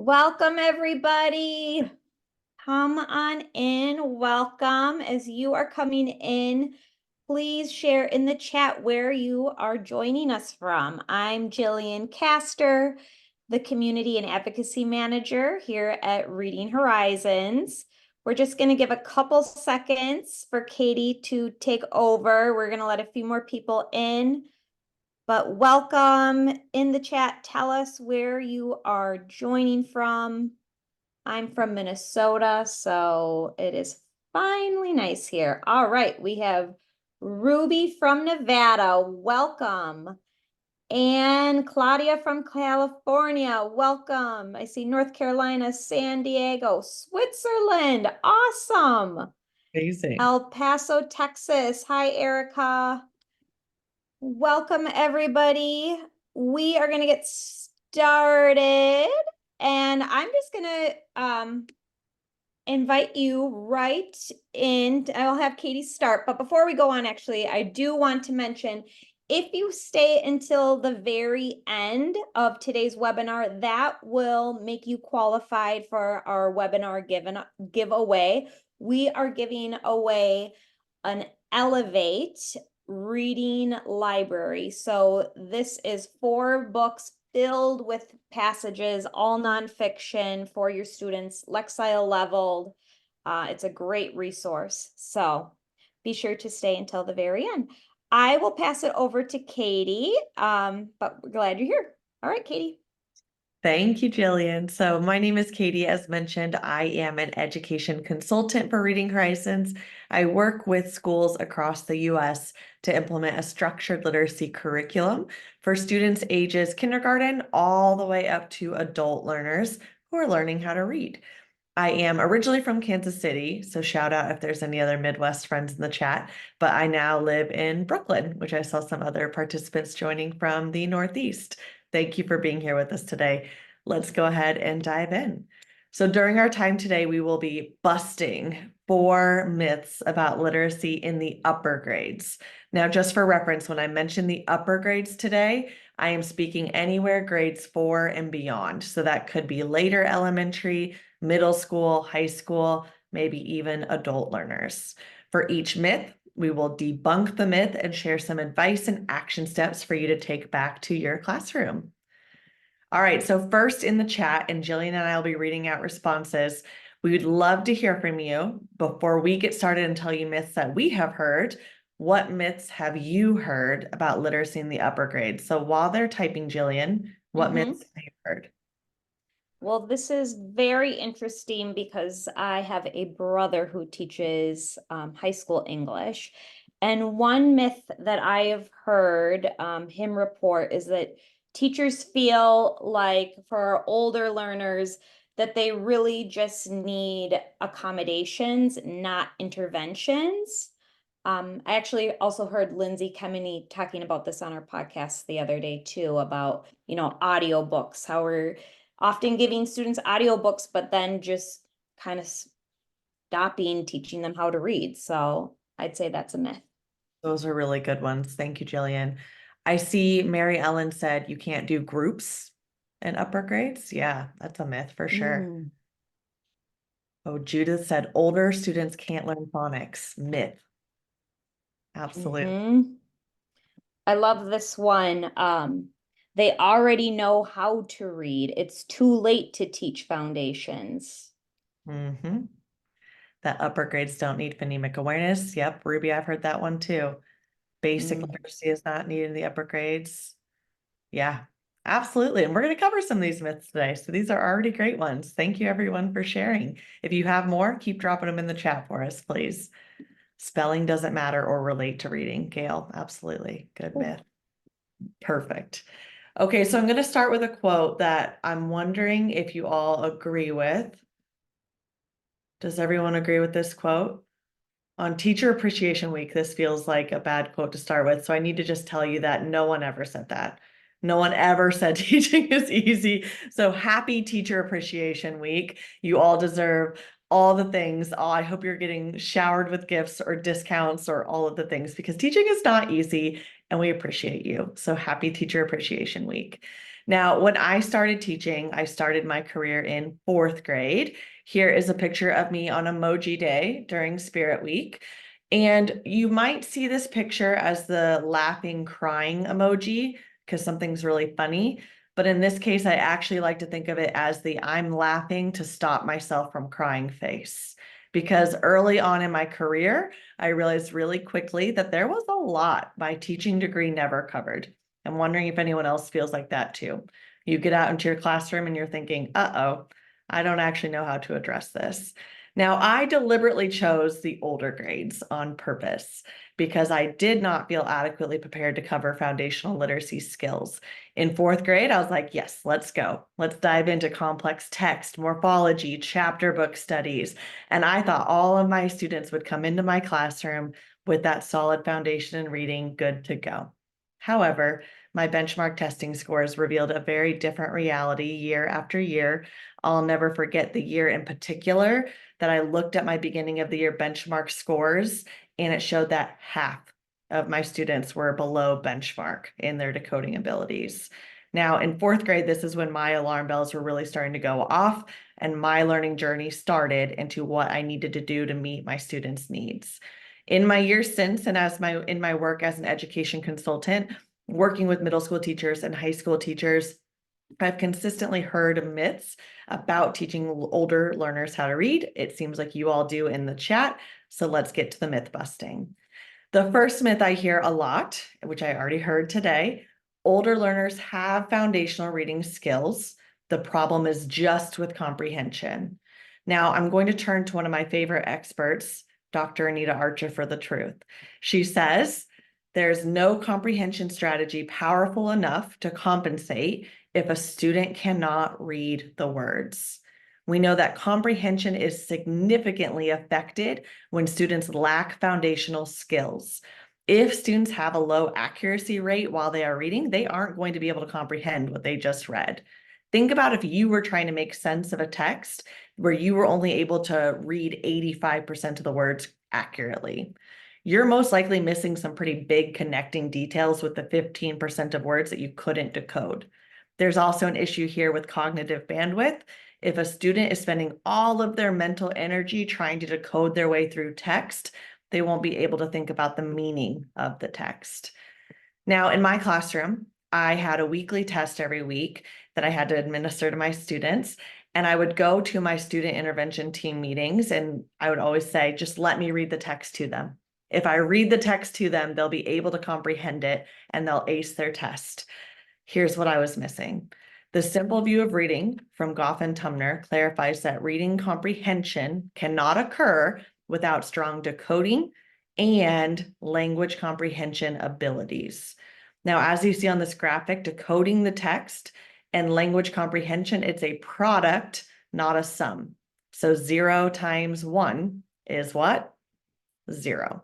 Welcome, everybody. Come on in. Welcome. As you are coming in, please share in the chat where you are joining us from. I'm Jillian Castor, the Community and Advocacy Manager here at Reading Horizons. We're just going to give a couple seconds for Katie to take over. We're going to let a few more people in. But welcome in the chat. Tell us where you are joining from. I'm from Minnesota, so it is finally nice here. All right, we have Ruby from Nevada. Welcome. And Claudia from California. Welcome. I see North Carolina, San Diego, Switzerland. Awesome. Amazing. El Paso, Texas. Hi, Erica. Welcome, everybody. We are going to get started, and I'm just going to invite you right in. I'll have Katie start, but before we go on, actually, I do want to mention, if you stay until the very end of today's webinar, that will make you qualified for our webinar giveaway. We are giving away an Elevate reading library. So this is 4 books filled with passages, all nonfiction for your students, Lexile leveled. It's a great resource. So be sure to stay until the very end. I will pass it over to Katie, but we're glad you're here. All right, Katie. Thank you, Jillian. So my name is Katie. As mentioned, I am an education consultant for Reading Horizons. I work with schools across the U.S. to implement a structured literacy curriculum for students ages kindergarten all the way up to adult learners who are learning how to read. I am originally from Kansas City, so shout out if there's any other Midwest friends in the chat, but I now live in Brooklyn, which I saw some other participants joining from the Northeast. Thank you for being here with us today. Let's go ahead and dive in. So during our time today, we will be busting 4 myths about literacy in the upper grades. Now, just for reference, when I mention the upper grades today, I am speaking anywhere grades 4 and beyond. So that could be later elementary, middle school, high school, maybe even adult learners. For each myth, we will debunk the myth and share some advice and action steps for you to take back to your classroom. All right, so first in the chat, and Jillian and I will be reading out responses. We would love to hear from you. Before we get started and tell you myths that we have heard, what myths have you heard about literacy in the upper grades? So while they're typing, Jillian, what myths have you heard? Well, this is very interesting because I have a brother who teaches high school English. And one myth that I have heard him report is that teachers feel like for our older learners that they really just need accommodations, not interventions. I actually also heard Lindsay Kemeny talking about this on our podcast the other day too, about, audiobooks, how we're often giving students audiobooks, but then just kind of stopping teaching them how to read. So I'd say that's a myth. Those are really good ones. Thank you, Jillian. I see Mary Ellen said you can't do groups in upper grades. Yeah, that's a myth for sure. Oh, Judith said older students can't learn phonics. Myth. Absolutely. I love this one. They already know how to read. It's too late to teach foundations. That upper grades don't need phonemic awareness. Yep, Ruby, I've heard that one too. Basic literacy is not needed in the upper grades. Yeah, absolutely. And we're going to cover some of these myths today. So these are already great ones. Thank you everyone for sharing. If you have more, keep dropping them in the chat for us, please. Spelling doesn't matter or relate to reading. Gail, absolutely. Good myth. Perfect. Okay, so I'm going to start with a quote that I'm wondering if you all agree with. Does everyone agree with this quote? On Teacher Appreciation Week, this feels like a bad quote to start with. So I need to just tell you that no one ever said that. No one ever said teaching is easy. So happy Teacher Appreciation Week. You all deserve all the things. Oh, I hope you're getting showered with gifts or discounts or all of the things because teaching is not easy and we appreciate you. So happy Teacher Appreciation Week. Now, when I started teaching, I started my career in fourth grade. Here is a picture of me on Emoji Day during Spirit Week. And you might see this picture as the laughing, crying emoji because something's really funny. But in this case, I actually like to think of it as the I'm laughing to stop myself from crying face. Because early on in my career, I realized really quickly that there was a lot my teaching degree never covered. I'm wondering if anyone else feels like that too. You get out into your classroom and you're thinking, uh-oh, I don't actually know how to address this. Now, I deliberately chose the older grades on purpose because I did not feel adequately prepared to cover foundational literacy skills. In fourth grade, I was like, yes, let's go. Let's dive into complex text, morphology, chapter book studies. And I thought all of my students would come into my classroom with that solid foundation in reading, good to go. However, my benchmark testing scores revealed a very different reality year after year. I'll never forget the year in particular that I looked at my beginning of the year benchmark scores, and it showed that half of my students were below benchmark in their decoding abilities. Now, in fourth grade, this is when my alarm bells were really starting to go off, and my learning journey started into what I needed to do to meet my students' needs. In my years since, and in my work as an education consultant, working with middle school teachers and high school teachers, I've consistently heard myths about teaching older learners how to read. It seems like you all do in the chat. So let's get to the myth busting. The first myth I hear a lot, which I already heard today, older learners have foundational reading skills. The problem is just with comprehension. Now, I'm going to turn to one of my favorite experts, Dr. Anita Archer, for the truth. She says, there's no comprehension strategy powerful enough to compensate if a student cannot read the words. We know that comprehension is significantly affected when students lack foundational skills. If students have a low accuracy rate while they are reading, they aren't going to be able to comprehend what they just read. Think about if you were trying to make sense of a text where you were only able to read 85% of the words accurately. You're most likely missing some pretty big connecting details with the 15% of words that you couldn't decode. There's also an issue here with cognitive bandwidth. If a student is spending all of their mental energy trying to decode their way through text, they won't be able to think about the meaning of the text. Now, in my classroom, I had a weekly test every week that I had to administer to my students. And I would go to my student intervention team meetings and I would always say, just let me read the text to them. If I read the text to them, they'll be able to comprehend it and they'll ace their test. Here's what I was missing. The simple view of reading from Goff and Tumner clarifies that reading comprehension cannot occur without strong decoding and language comprehension abilities. Now, as you see on this graphic, decoding the text and language comprehension, it's a product, not a sum. So 0 times 1 is what? 0.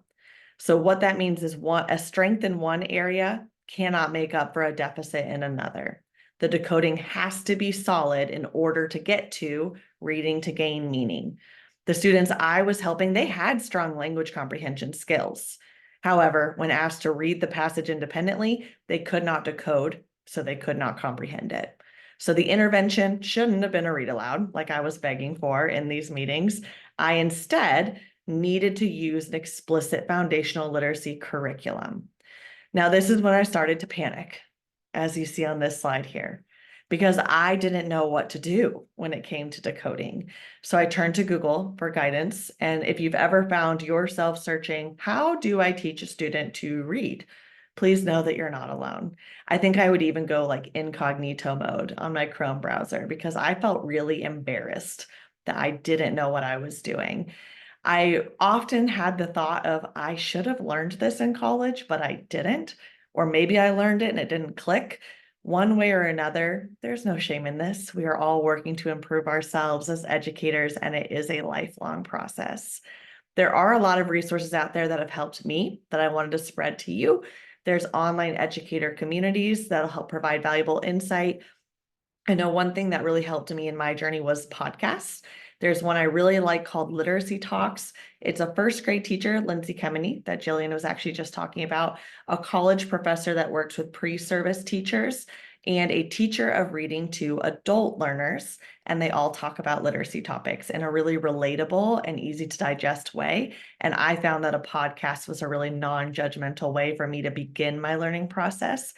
So what that means is a strength in one area cannot make up for a deficit in another. The decoding has to be solid in order to get to reading to gain meaning. The students I was helping, they had strong language comprehension skills. However, when asked to read the passage independently, they could not decode, so they could not comprehend it. So the intervention shouldn't have been a read aloud like I was begging for in these meetings. I instead needed to use an explicit foundational literacy curriculum. Now, this is when I started to panic, as you see on this slide here, because I didn't know what to do when it came to decoding. So I turned to Google for guidance. And if you've ever found yourself searching, how do I teach a student to read? Please know that you're not alone. I think I would even go like incognito mode on my Chrome browser because I felt really embarrassed that I didn't know what I was doing. I often had the thought of, I should have learned this in college, but I didn't. Or maybe I learned it and it didn't click. One way or another, there's no shame in this. We are all working to improve ourselves as educators, and it is a lifelong process. There are a lot of resources out there that have helped me that I wanted to spread to you. There's online educator communities that'll help provide valuable insight. I know one thing that really helped me in my journey was podcasts. There's one I really like called Literacy Talks. It's a first grade teacher, Lindsay Kemeny, that Jillian was actually just talking about, a college professor that works with pre-service teachers, and a teacher of reading to adult learners, and they all talk about literacy topics in a really relatable and easy to digest way. And I found that a podcast was a really non-judgmental way for me to begin my learning process.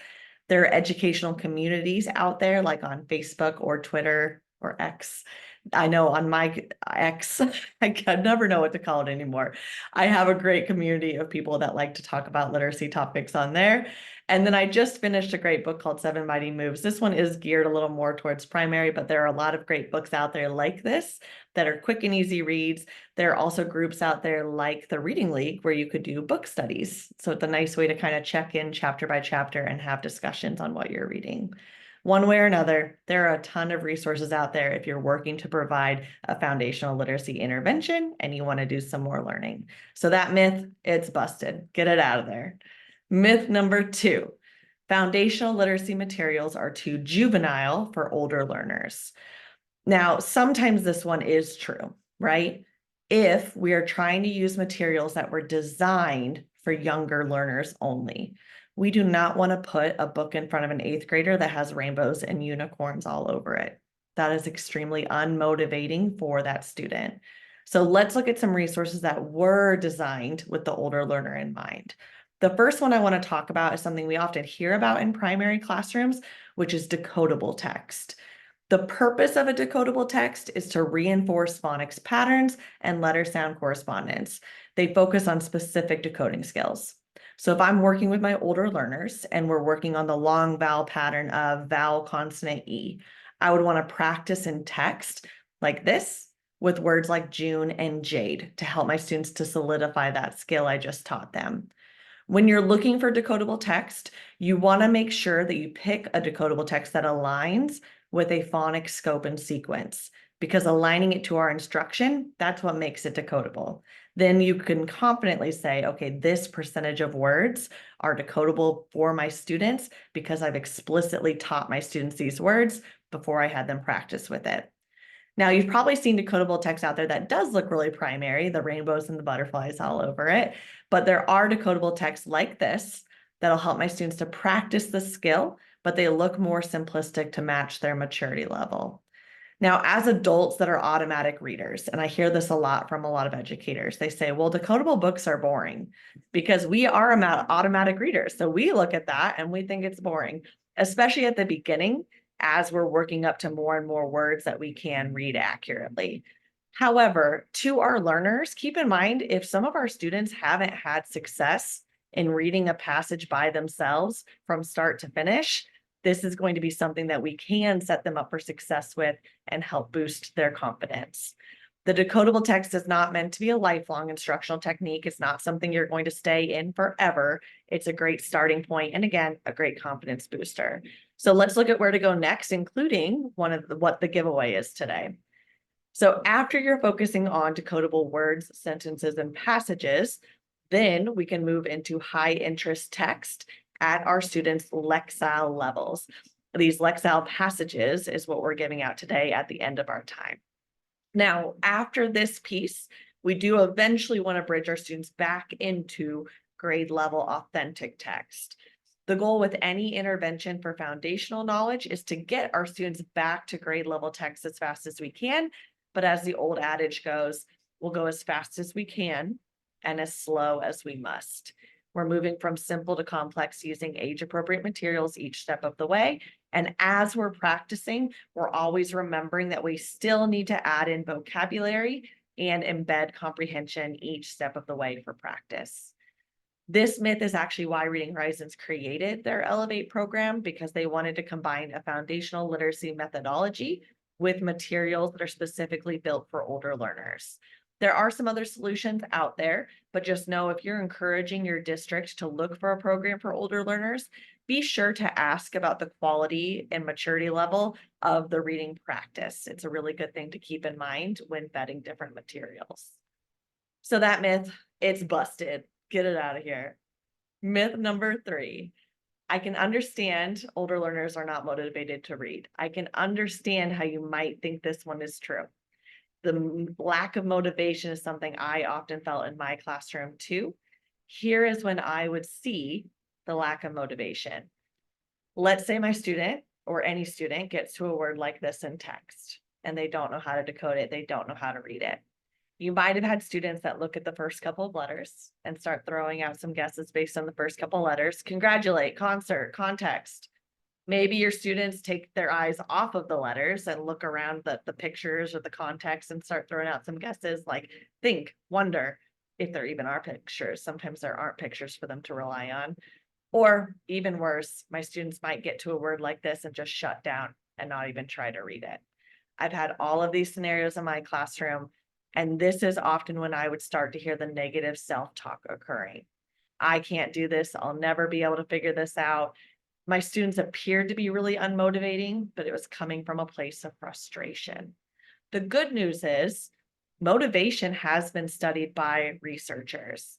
There are educational communities out there, like on Facebook or Twitter or X. I know on my X, I can never know what to call it anymore. I have a great community of people that like to talk about literacy topics on there. And then I just finished a great book called Seven Mighty Moves. This one is geared a little more towards primary, but there are a lot of great books out there like this that are quick and easy reads. There are also groups out there like the Reading League where you could do book studies. So it's a nice way to kind of check in chapter by chapter and have discussions on what you're reading. One way or another, there are a ton of resources out there if you're working to provide a foundational literacy intervention and you want to do some more learning. So that myth, it's busted. Get it out of there. Myth number 2, foundational literacy materials are too juvenile for older learners. Now, sometimes this one is true, right? If we are trying to use materials that were designed for younger learners only. We do not want to put a book in front of an 8th grader that has rainbows and unicorns all over it. That is extremely unmotivating for that student. So let's look at some resources that were designed with the older learner in mind. The first one I want to talk about is something we often hear about in primary classrooms, which is decodable text. The purpose of a decodable text is to reinforce phonics patterns and letter sound correspondence. They focus on specific decoding skills. So if I'm working with my older learners and we're working on the long vowel pattern of vowel consonant E, I would want to practice in text like this with words like June and Jade to help my students to solidify that skill I just taught them. When you're looking for decodable text, you want to make sure that you pick a decodable text that aligns with a phonics scope and sequence, because aligning it to our instruction, that's what makes it decodable. Then you can confidently say, okay, this percentage of words are decodable for my students because I've explicitly taught my students these words before I had them practice with it. Now, you've probably seen decodable text out there that does look really primary, the rainbows and the butterflies all over it, but there are decodable texts like this that'll help my students to practice the skill, but they look more simplistic to match their maturity level. Now, as adults that are automatic readers, and I hear this a lot from a lot of educators, they say, well, decodable books are boring because we are automatic readers. So we look at that and we think it's boring, especially at the beginning as we're working up to more and more words that we can read accurately. However, to our learners, keep in mind, if some of our students haven't had success in reading a passage by themselves from start to finish, this is going to be something that we can set them up for success with and help boost their confidence. The decodable text is not meant to be a lifelong instructional technique. It's not something you're going to stay in forever. It's a great starting point, and again, a great confidence booster. So let's look at where to go next, including what the giveaway is today. So after you're focusing on decodable words, sentences, and passages, then we can move into high interest text at our students' Lexile levels. These Lexile passages is what we're giving out today at the end of our time. Now, after this piece, we do eventually want to bridge our students back into grade level authentic text. The goal with any intervention for foundational knowledge is to get our students back to grade level text as fast as we can. But as the old adage goes, we'll go as fast as we can and as slow as we must. We're moving from simple to complex using age-appropriate materials each step of the way. And as we're practicing, we're always remembering that we still need to add in vocabulary and embed comprehension each step of the way for practice. This myth is actually why Reading Horizons created their Elevate program, because they wanted to combine a foundational literacy methodology with materials that are specifically built for older learners. There are some other solutions out there, but just know if you're encouraging your district to look for a program for older learners, be sure to ask about the quality and maturity level of the reading practice. It's a really good thing to keep in mind when vetting different materials. So that myth, it's busted. Get it out of here. Myth number 3. I can understand older learners are not motivated to read. I can understand how you might think this one is true. The lack of motivation is something I often felt in my classroom too. Here is when I would see the lack of motivation. Let's say my student or any student gets to a word like this in text and they don't know how to decode it, they don't know how to read it. You might have had students that look at the first couple of letters and start throwing out some guesses based on the first couple of letters. Congratulate, concert, context. Maybe your students take their eyes off of the letters and look around the pictures or the context and start throwing out some guesses like think, wonder, if there even are pictures. Sometimes there aren't pictures for them to rely on. Or even worse, my students might get to a word like this and just shut down and not even try to read it. I've had all of these scenarios in my classroom, and this is often when I would start to hear the negative self-talk occurring. I can't do this. I'll never be able to figure this out. My students appeared to be really unmotivating, but it was coming from a place of frustration. The good news is motivation has been studied by researchers,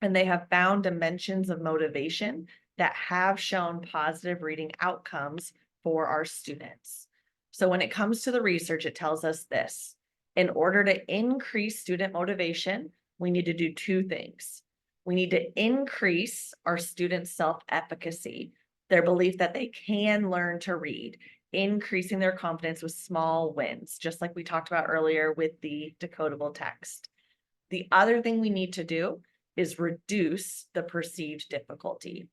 and they have found dimensions of motivation that have shown positive reading outcomes for our students. So when it comes to the research, it tells us this: in order to increase student motivation, we need to do two things. We need to increase our students' self-efficacy, their belief that they can learn to read, increasing their confidence with small wins, just like we talked about earlier with the decodable text. The other thing we need to do is reduce the perceived difficulty.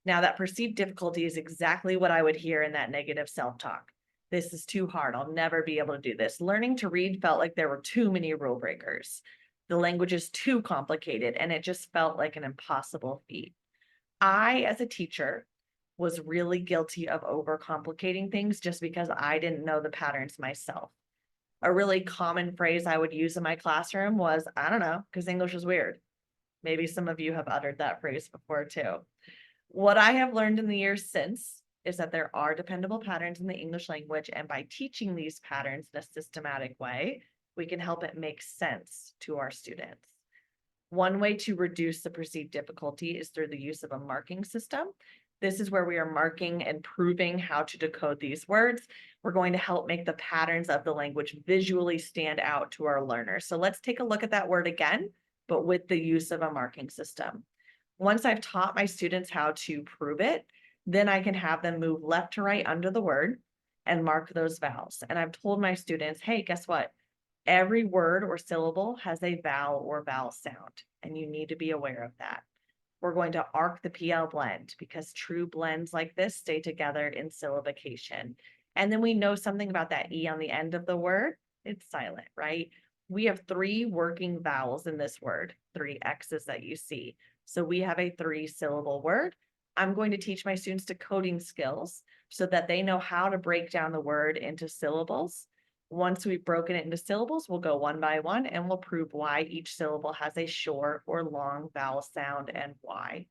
Now, that perceived difficulty is exactly what I would hear in that negative self-talk. This is too hard. I'll never be able to do this. Learning to read felt like there were too many rule breakers. The language is too complicated, and it just felt like an impossible feat. I, as a teacher, was really guilty of overcomplicating things just because I didn't know the patterns myself. A really common phrase I would use in my classroom was, I don't know, because English is weird. Maybe some of you have uttered that phrase before too. What I have learned in the years since is that there are dependable patterns in the English language, and by teaching these patterns in a systematic way, we can help it make sense to our students. One way to reduce the perceived difficulty is through the use of a marking system. This is where we are marking and proving how to decode these words. We're going to help make the patterns of the language visually stand out to our learners. So let's take a look at that word again, but with the use of a marking system. Once I've taught my students how to prove it, then I can have them move left to right under the word and mark those vowels. And I've told my students, hey, guess what? Every word or syllable has a vowel or vowel sound, and you need to be aware of that. We're going to arc the PL blend because true blends like this stay together in syllabication. And then we know something about that E on the end of the word. It's silent, right? We have three working vowels in this word, three X's that you see. So we have a 3-syllable word. I'm going to teach my students decoding skills so that they know how to break down the word into syllables. Once we've broken it into syllables, we'll go one by one and we'll prove why each syllable has a short or long vowel sound and why.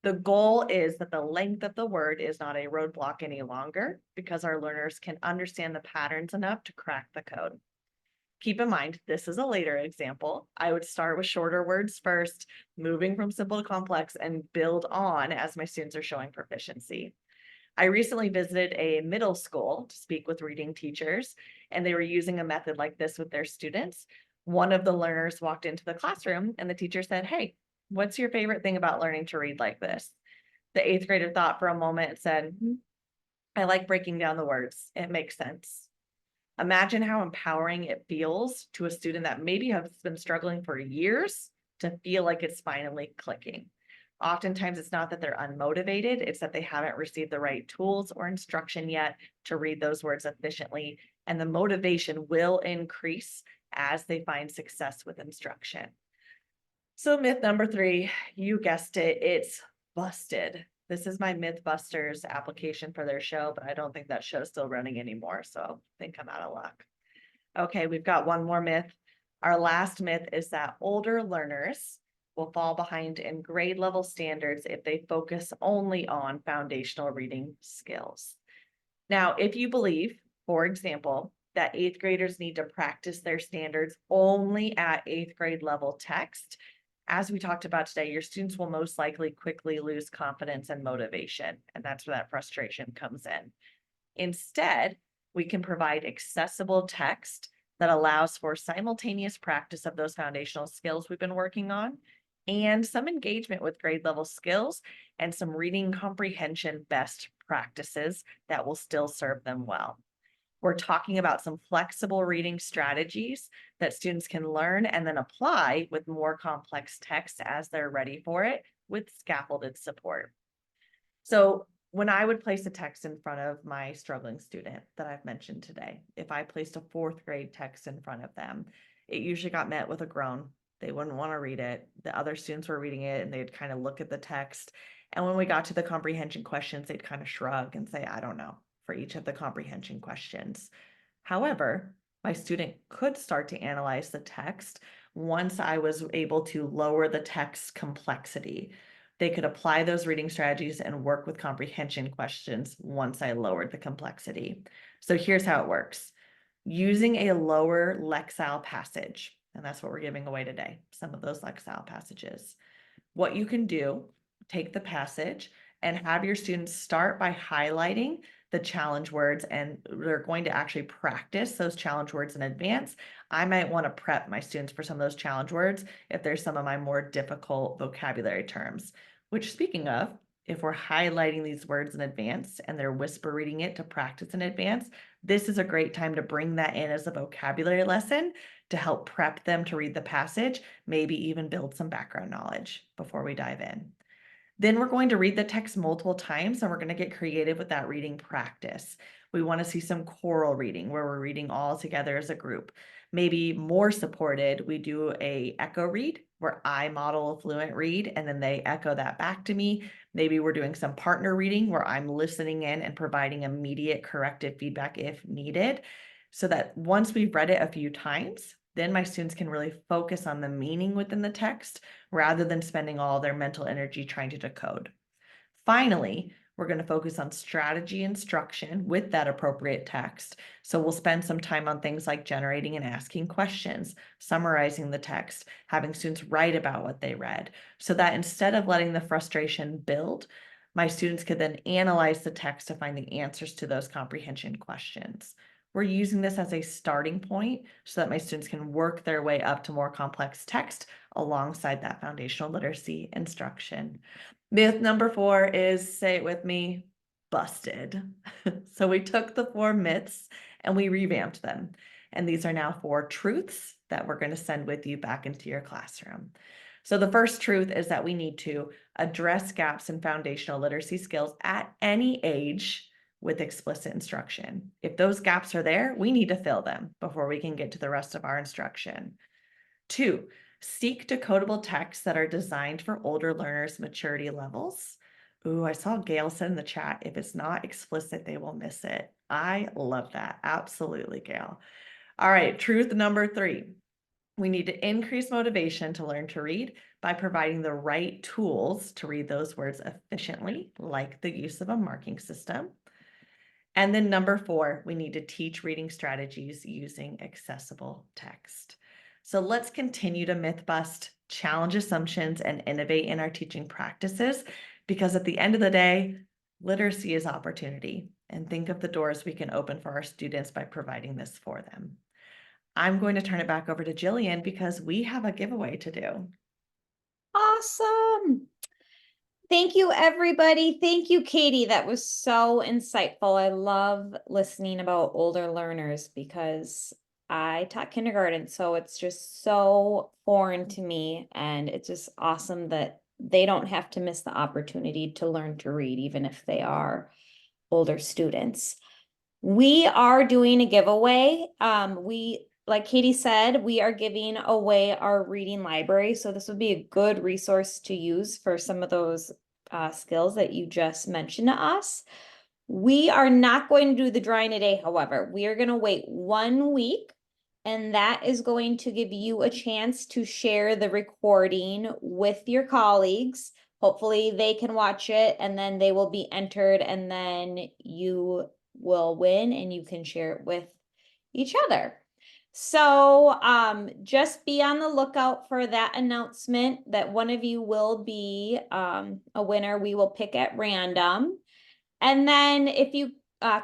The goal is that the length of the word is not a roadblock any longer because our learners can understand the patterns enough to crack the code. Keep in mind, this is a later example. I would start with shorter words first, moving from simple to complex, and build on as my students are showing proficiency. I recently visited a middle school to speak with reading teachers, and they were using a method like this with their students. One of the learners walked into the classroom and the teacher said, hey, what's your favorite thing about learning to read like this? The 8th grader thought for a moment and said, I like breaking down the words. It makes sense. Imagine how empowering it feels to a student that maybe has been struggling for years to feel like it's finally clicking. Oftentimes, it's not that they're unmotivated, it's that they haven't received the right tools or instruction yet to read those words efficiently, and the motivation will increase as they find success with instruction. So myth number 3, you guessed it, it's busted. This is my Mythbusters application for their show, but I don't think that show's still running anymore, so I think I'm out of luck. Okay, we've got one more myth. Our last myth is that older learners will fall behind in grade level standards if they focus only on foundational reading skills. Now, if you believe, for example, that 8th graders need to practice their standards only at 8th grade level text, as we talked about today, your students will most likely quickly lose confidence and motivation, and that's where that frustration comes in. Instead, we can provide accessible text that allows for simultaneous practice of those foundational skills we've been working on and some engagement with grade level skills and some reading comprehension best practices that will still serve them well. We're talking about some flexible reading strategies that students can learn and then apply with more complex text as they're ready for it with scaffolded support. So when I would place a text in front of my struggling student that I've mentioned today, if I placed a fourth grade text in front of them, it usually got met with a groan. They wouldn't want to read it. The other students were reading it and they'd kind of look at the text. And when we got to the comprehension questions, they'd kind of shrug and say, I don't know, for each of the comprehension questions. However, my student could start to analyze the text once I was able to lower the text complexity. They could apply those reading strategies and work with comprehension questions once I lowered the complexity. So here's how it works. Using a lower Lexile passage, and that's what we're giving away today, some of those Lexile passages. What you can do, take the passage and have your students start by highlighting the challenge words, and they're going to actually practice those challenge words in advance. I might want to prep my students for some of those challenge words if there's some of my more difficult vocabulary terms, which, speaking of, if we're highlighting these words in advance and they're whisper reading it to practice in advance, this is a great time to bring that in as a vocabulary lesson to help prep them to read the passage, maybe even build some background knowledge before we dive in. Then we're going to read the text multiple times and we're going to get creative with that reading practice. We want to see some choral reading where we're reading all together as a group. Maybe more supported, we do a echo read where I model a fluent read and then they echo that back to me. Maybe we're doing some partner reading where I'm listening in and providing immediate corrective feedback if needed, so that once we've read it a few times, then my students can really focus on the meaning within the text rather than spending all their mental energy trying to decode. Finally, we're going to focus on strategy instruction with that appropriate text. So we'll spend some time on things like generating and asking questions, summarizing the text, having students write about what they read, so that instead of letting the frustration build, my students could then analyze the text to find the answers to those comprehension questions. We're using this as a starting point so that my students can work their way up to more complex text alongside that foundational literacy instruction. Myth number 4 is, say it with me, busted. So we took the 4 myths and we revamped them. And these are now 4 truths that we're going to send with you back into your classroom. So the first truth is that we need to address gaps in foundational literacy skills at any age with explicit instruction. If those gaps are there, we need to fill them before we can get to the rest of our instruction. 2, seek decodable texts that are designed for older learners' maturity levels. Ooh, I saw Gail said in the chat, if it's not explicit, they will miss it. I love that. Absolutely, Gail. All right, truth number 3. We need to increase motivation to learn to read by providing the right tools to read those words efficiently, like the use of a marking system. And then number 4, we need to teach reading strategies using accessible text. So let's continue to myth bust, challenge assumptions, and innovate in our teaching practices, because at the end of the day, literacy is opportunity. And think of the doors we can open for our students by providing this for them. I'm going to turn it back over to Jillian because we have a giveaway to do. Awesome. Thank you, everybody. Thank you, Katie. That was so insightful. I love listening about older learners because I taught kindergarten, so it's just so foreign to me. And it's just awesome that they don't have to miss the opportunity to learn to read, even if they are older students. We are doing a giveaway. Like Katie said, we are giving away our reading library. So this would be a good resource to use for some of those skills that you just mentioned to us. We are not going to do the drawing today, however. We are going to wait 1 week, and that is going to give you a chance to share the recording with your colleagues. Hopefully they can watch it and then they will be entered, and then you will win and you can share it with each other. So just be on the lookout for that announcement that one of you will be a winner. We will pick at random. And then if you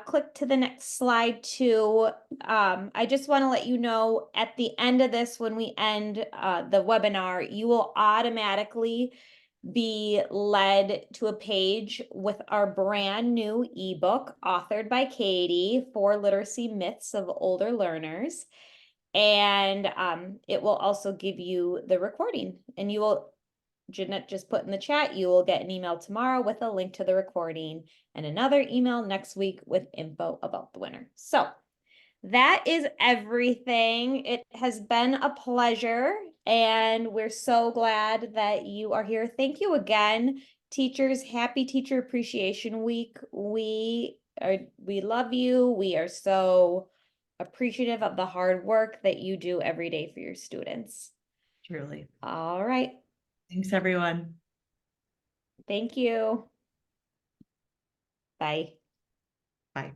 click to the next slide too, I just want to let you know at the end of this, when we end the webinar, you will automatically be led to a page with our brand new ebook authored by Katie, 4 Literacy Myths of Older Learners. And it will also give you the recording, and you will, Jeanette just put in the chat, you will get an email tomorrow with a link to the recording and another email next week with info about the winner. So that is everything. It has been a pleasure, and we're so glad that you are here. Thank you again, teachers. Happy Teacher Appreciation Week. We love you. We are so appreciative of the hard work that you do every day for your students. Truly. All right. Thanks, everyone. Thank you. Bye. Bye.